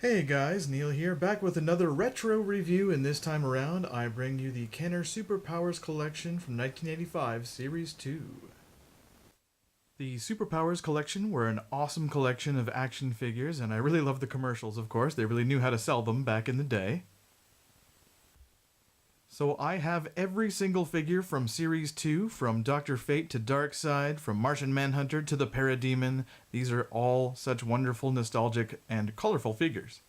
Hey guys, Neil here, back with another retro review, and this time around I bring you the Kenner Superpowers collection from 1985, Series 2. The Superpowers collection were an awesome collection of action figures, and I really love the commercials, of course. They really knew how to sell them back in the day. So I have every single figure from Series 2, from Dr. Fate to Darkseid, from Martian Manhunter to the Parademon. These are all such wonderful, nostalgic, and colorful figures.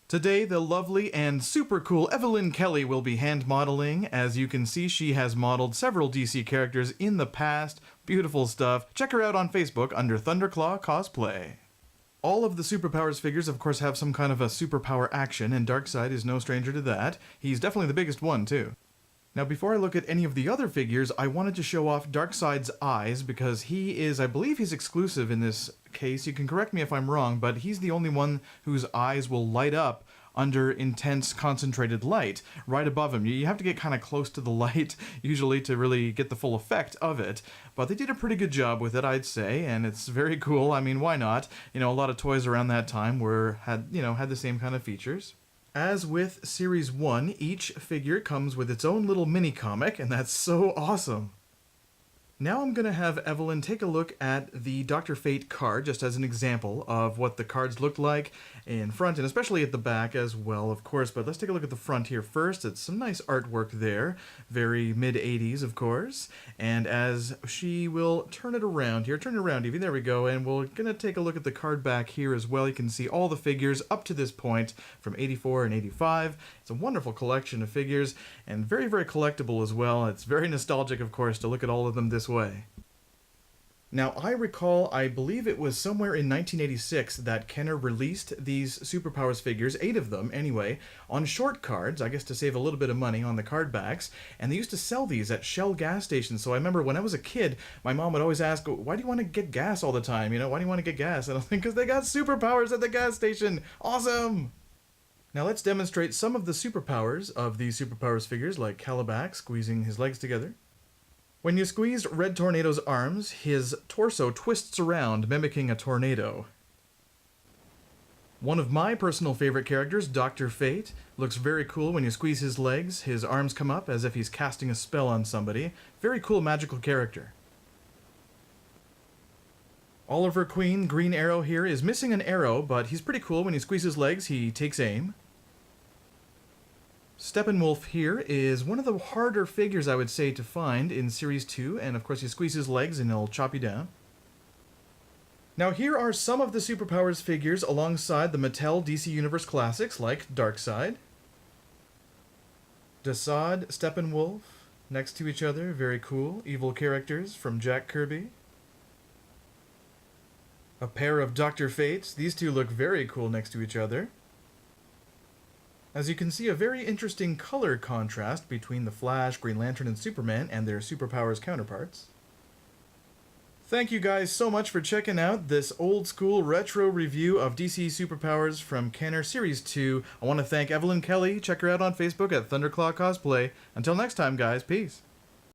Today, the lovely and super cool Evelyn Kelly will be hand modeling. As you can see, she has modeled several DC characters in the past. Beautiful stuff. Check her out on Facebook under Thunderclaw Cosplay. All of the Superpowers figures, of course, have some kind of a superpower action, and Darkseid is no stranger to that. He's definitely the biggest one, too. Now, before I look at any of the other figures, I wanted to show off Darkseid's eyes, because he is, I believe he's exclusive in this case. You can correct me if I'm wrong, but he's the only one whose eyes will light up under intense concentrated light right above him. You have to get kind of close to the light usually to really get the full effect of it, but they did a pretty good job with it, I'd say, and it's very cool. I mean, why not? You know, a lot of toys around that time had the same kind of features. As with Series 1, each figure comes with its own little mini-comic, and that's so awesome! Now I'm going to have Evelyn take a look at the Dr. Fate card, just as an example of what the cards looked like in front, and especially at the back as well, of course. But let's take a look at the front here first. It's some nice artwork there, very mid-80s, of course. And as she will turn it around here, turn it around, Evie, there we go, and we're going to take a look at the card back here as well. You can see all the figures up to this point from 84 and 85. It's a wonderful collection of figures, and very, very collectible as well. It's very nostalgic, of course, to look at all of them this way. Now, I recall, I believe it was somewhere in 1986 that Kenner released these Superpowers figures, 8 of them anyway, on short cards, I guess to save a little bit of money on the card backs, and they used to sell these at Shell gas stations. So I remember when I was a kid, my mom would always ask, why do you want to get gas all the time? You know, why do you want to get gas? And I was like, because they got superpowers at the gas station! Awesome! Now let's demonstrate some of the superpowers of these Superpowers figures, like Calabac squeezing his legs together. When you squeeze Red Tornado's arms, his torso twists around, mimicking a tornado. One of my personal favorite characters, Dr. Fate, looks very cool when you squeeze his legs. His arms come up as if he's casting a spell on somebody. Very cool magical character. Oliver Queen, Green Arrow here, is missing an arrow, but he's pretty cool. When you squeeze his legs, he takes aim. Steppenwolf here is one of the harder figures, I would say, to find in Series 2, and of course you squeeze his legs and he'll chop you down. Now here are some of the Superpowers figures alongside the Mattel DC Universe classics like Darkseid, Desaad, Steppenwolf, next to each other, very cool, evil characters from Jack Kirby. A pair of Dr. Fates, these two look very cool next to each other. As you can see, a very interesting color contrast between the Flash, Green Lantern, and Superman and their Superpowers counterparts. Thank you guys so much for checking out this old school retro review of DC Superpowers from Kenner Series 2. I want to thank Evelyn Kelly. Check her out on Facebook at Thunderclaw Cosplay. Until next time, guys, peace.